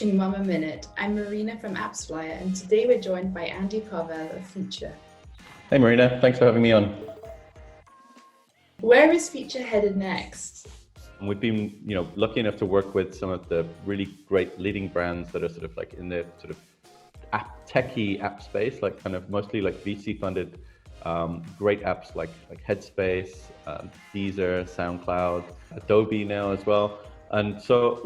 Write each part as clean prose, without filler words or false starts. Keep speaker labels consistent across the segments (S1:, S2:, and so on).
S1: watching Mama Minute. I'm Marina from AppsFlyer, and today we're joined by Andy Carvell of Phiture.
S2: Hey Marina, thanks for having me on.
S1: Where is Phiture headed next?
S2: We've been, lucky enough to work with some of the really great leading brands that are sort of like in the sort of techie app space, like kind of mostly like VC funded, great apps like Headspace, Deezer, SoundCloud, Adobe now as well. And so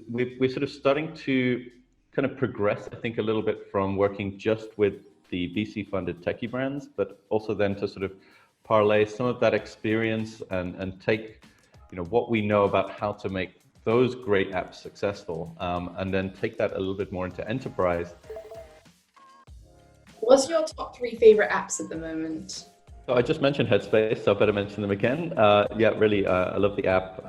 S2: we're sort of starting to kind of progress, I think, a little bit from working just with the VC funded techie brands, but also then to sort of parlay some of that experience and take, what we know about how to make those great apps successful, and then take that a little bit more into enterprise.
S1: What's your top 3 favorite apps at the moment?
S2: So I just mentioned Headspace, so I better mention them again. Yeah, really, I love the app.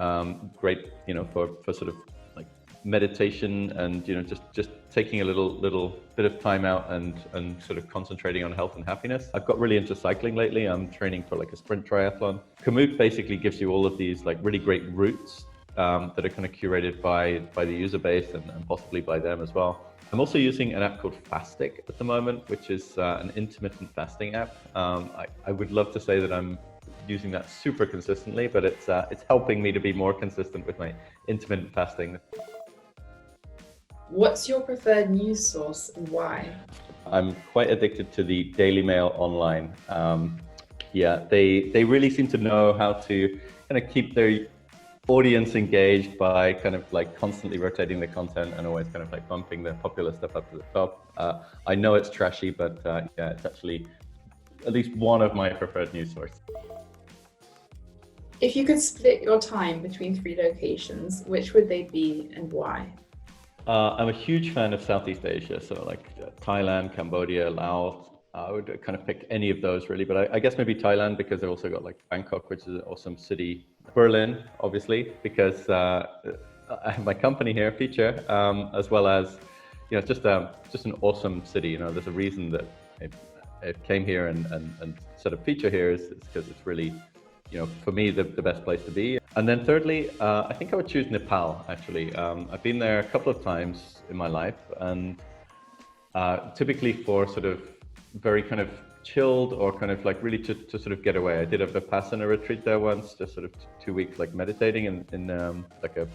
S2: Great, for sort of like meditation and just taking a little bit of time out and sort of concentrating on health and happiness. I've got really into cycling lately. I'm training for like a sprint triathlon. Komoot basically gives you all of these like really great routes that are kind of curated by the user base and possibly by them as well. I'm also using an app called Fastic at the moment, which is an intermittent fasting app. I would love to say that I'm using that super consistently, but it's helping me to be more consistent with my intermittent fasting.
S1: What's your preferred news source and why?
S2: I'm quite addicted to the Daily Mail online. Yeah, they really seem to know how to kind of keep their audience engaged by kind of like constantly rotating the content and always kind of like bumping the popular stuff up to the top. I know it's trashy, but yeah, it's actually at least one of my preferred news sources.
S1: If you could split your time between 3 locations, which would they be and why?
S2: I'm a huge fan of Southeast Asia, so like Thailand, Cambodia, Laos. I would kind of pick any of those really, but I guess maybe Thailand because they've also got like Bangkok, which is an awesome city. Berlin, obviously, because I have my company here, Phiture, as well as just an awesome city. There's a reason that I came here and set up Phiture here is because it's really, for me the best place to be. And then thirdly, I think I would choose Nepal. Actually, I've been there a couple of times in my life, and typically for sort of very kind of chilled or kind of like really to sort of get away. I did a Vipassana retreat there once, just sort of 2 weeks like meditating in like a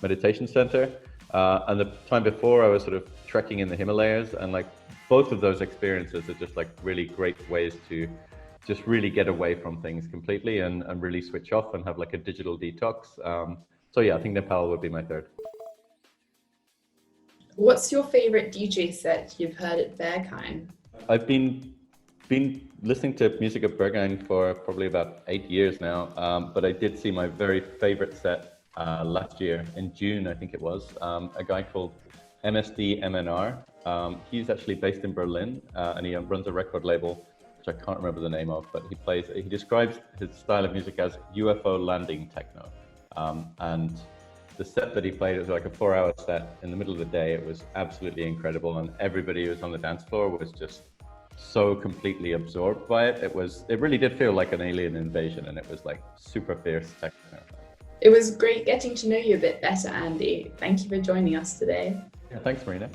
S2: meditation center. And the time before I was sort of trekking in the Himalayas, and like both of those experiences are just like really great ways to just really get away from things completely and really switch off and have like a digital detox. So yeah, I think Nepal would be my third.
S1: What's your favorite DJ set you've heard at Berghain?
S2: I've been listening to music at Berghain for probably about 8 years now, but I did see my very favorite set last year in June, I think it was, a guy called MSD MNR. He's actually based in Berlin, and he runs a record label, which I can't remember the name of, but he describes his style of music as UFO landing techno. And the set that he played was like a 4-hour set in the middle of the day. It was absolutely incredible, and everybody who was on the dance floor was just so completely absorbed by it. It really did feel like an alien invasion, and it was like super fierce techno.
S1: It was great getting to know you a bit better, Andy. Thank you for joining us today.
S2: Yeah, thanks, Marina.